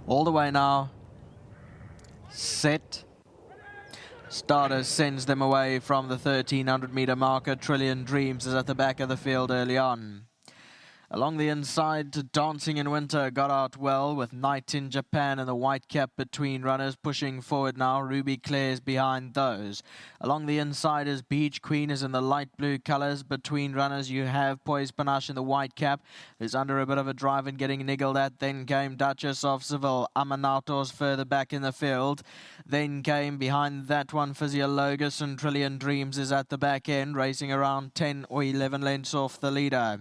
All the way now. Set. Starter sends them away from the 1300 meter marker. Trillion Dreams is at the back of the field early on. Along the inside, Dancing in Winter got out well with Night in Japan and the white cap between runners pushing forward now. Ruby Claire's behind those. Along the inside is Beach Queen is in the light blue colours. Between runners you have Poise Panache in the white cap, who's under a bit of a drive and getting niggled at. Then came Duchess of Seville. Amanato's further back in the field. Then came behind that one Physiologus, and Trillion Dreams is at the back end, racing around 10 or 11 lengths off the leader.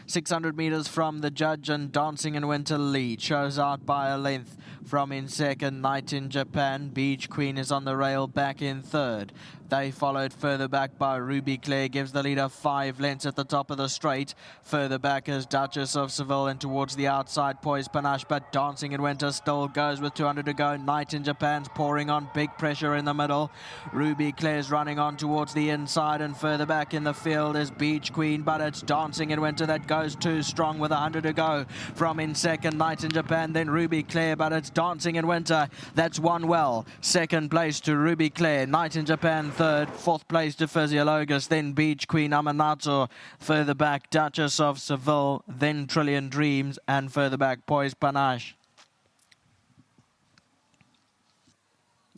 600 metres from the judge, and Dancing in Winter lead. Shows out by a length from in second. Night in Japan. Beach Queen is on the rail back in third. They followed further back by Ruby Claire, gives the leader 5 lengths at the top of the straight. Further back is Duchess of Seville, and towards the outside Poise Panache, but Dancing in Winter still goes with 200 to go. Night in Japan's pouring on, big pressure in the middle. Ruby Claire's running on towards the inside, and further back in the field is Beach Queen, but it's Dancing in Winter that goes too strong with 100 to go. From in second, Night in Japan, then Ruby Claire, but it's Dancing in Winter that's won well. Second place to Ruby Claire, Night in Japan third, fourth place to Physiologus, then Beach Queen, Amanato, further back Duchess of Seville, then Trillion Dreams, and further back Poise Panache.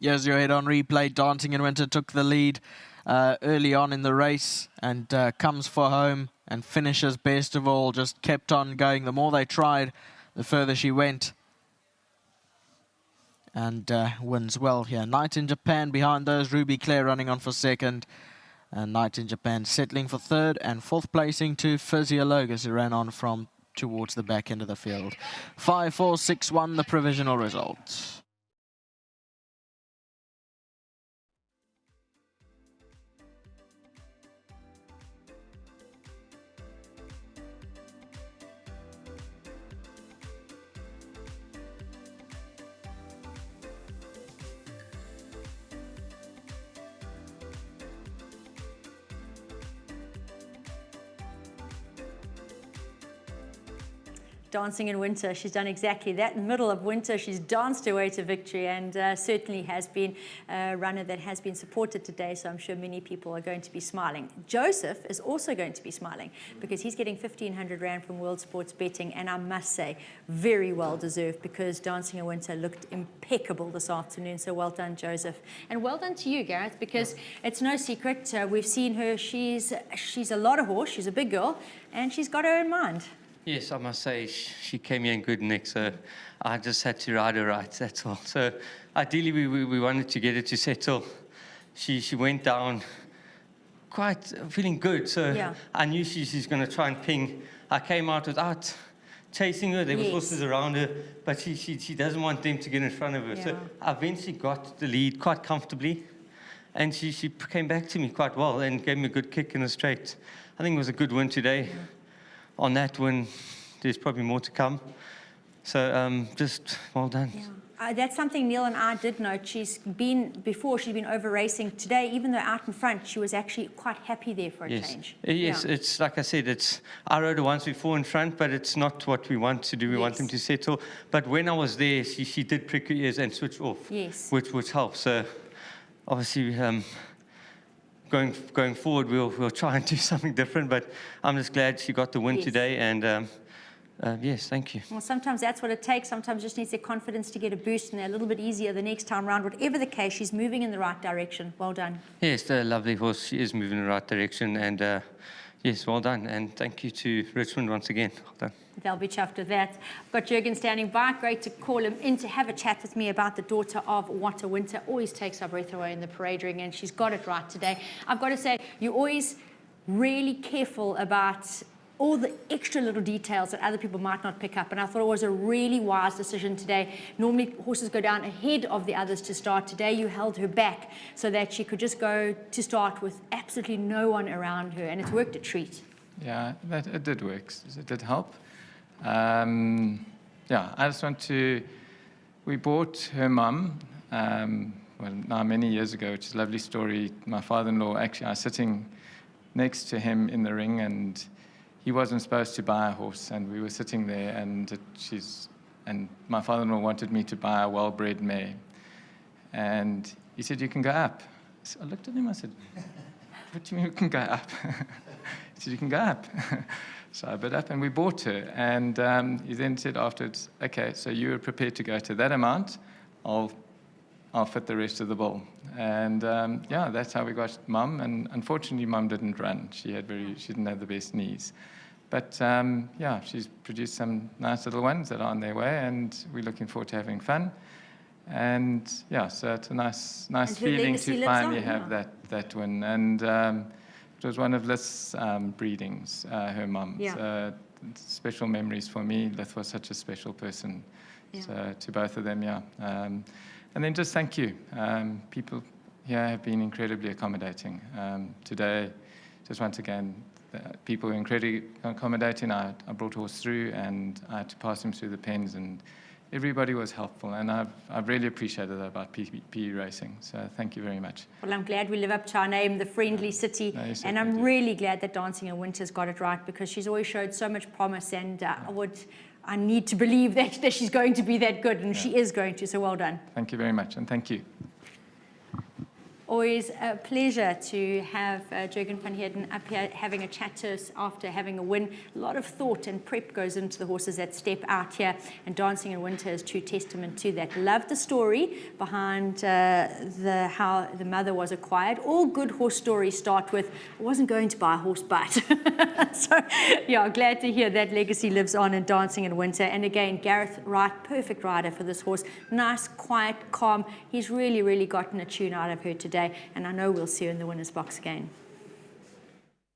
Here's your head on replay. Dancing in Winter took the lead early on in the race and comes for home and finishes best of all. Just kept on going. The more they tried, the further she went. And wins well here. Night in Japan behind those. Ruby Claire running on for second. And Night in Japan settling for third, and fourth placing to Physiologus, who ran on from towards the back end of the field. 5-4-6-1 the provisional result. Dancing in Winter, she's done exactly that. In the middle of winter, she's danced her way to victory, and certainly has been a runner that has been supported today, so I'm sure many people are going to be smiling. Joseph is also going to be smiling because he's getting 1,500 Rand from World Sports Betting, and I must say, very well deserved, because Dancing in Winter looked impeccable this afternoon, so well done, Joseph. And well done to you, Gareth, because it's no secret, we've seen her, she's a lot of horse, she's a big girl, and she's got her own mind. Yes, I must say she came here in good nick, so I just had to ride her right, that's all. So ideally we wanted to get her to settle. She went down quite feeling good, so yeah. I knew she's going to try and ping. I came out without chasing her. There were horses around her, but she doesn't want them to get in front of her. Yeah. So I eventually got the lead quite comfortably, and she came back to me quite well and gave me a good kick in the straight. I think it was a good win today. Yeah. On that one, there's probably more to come. So just well done. Yeah. That's something Neil and I did note. She's been over racing. Today, even though out in front, she was actually quite happy there for a change. Yes, yeah. It's like I said, I rode her once before in front, but it's not what we want to do. We want them to settle. But when I was there, she did prick her ears and switch off, which helps. So obviously, Going forward, we'll try and do something different, but I'm just glad she got the win today, and yes, thank you. Well, sometimes that's what it takes. Sometimes just needs the confidence to get a boost, and they're a little bit easier the next time round. Whatever the case, she's moving in the right direction. Well done. Yes, a lovely horse. She is moving in the right direction, and yes, well done, and thank you to Richmond once again. Well done. They'll be chuffed with that. I've got Jürgen standing by. Great to call him in to have a chat with me about the daughter of What a Winter. Always takes our breath away in the parade ring, and she's got it right today. I've got to say, you're always really careful about all the extra little details that other people might not pick up, and I thought it was a really wise decision today. Normally horses go down ahead of the others to start. Today you held her back so that she could just go to start with absolutely no one around her, and it's worked a treat. Yeah, it did work. It did help. Yeah, I just want to, we bought her mum, well, now many years ago, which is a lovely story. My father-in-law, actually, I was sitting next to him in the ring, and he wasn't supposed to buy a horse, and we were sitting there, and she's and my father-in-law wanted me to buy a well-bred mare. And he said, you can go up. So I looked at him, I said, what do you mean we can go up? He said, you can go up. So I bid up and we bought her. And he then said afterwards, okay, so you were prepared to go to that amount, I'll fit the rest of the bill. And yeah, that's how we got Mum. And unfortunately, Mum didn't run. She didn't have the best knees. But yeah, she's produced some nice little ones that are on their way, and we're looking forward to having fun. And yeah, so it's a nice feeling to finally have that win. And it was one of Lith's breedings, her mum. Yeah. So special memories for me. Lith was such a special person. Yeah. So to both of them, yeah. And then just thank you. People here have been incredibly accommodating. Today, just once again, people were incredibly accommodating. I brought a horse through and I had to pass him through the pens, and everybody was helpful. And I've really appreciated that about PE racing. So thank you very much. Well, I'm glad we live up to our name, the Friendly City. No, you and certainly I'm do. really glad that Dancing in Winter's got it right, because she's always showed so much promise, and I need to believe that she's going to be that good, and she is going to, so well done. Thank you very much, and thank you. Always a pleasure to have Jürgen van Heerden up here having a chat to us after having a win. A lot of thought and prep goes into the horses that step out here, and Dancing in Winter is true testament to that. Love the story behind how the mother was acquired. All good horse stories start with, I wasn't going to buy a horse, but. So, yeah, glad to hear that legacy lives on in Dancing in Winter. And again, Gareth Wright, perfect rider for this horse. Nice, quiet, calm. He's really, really gotten a tune out of her today. And I know we'll see her in the winner's box again.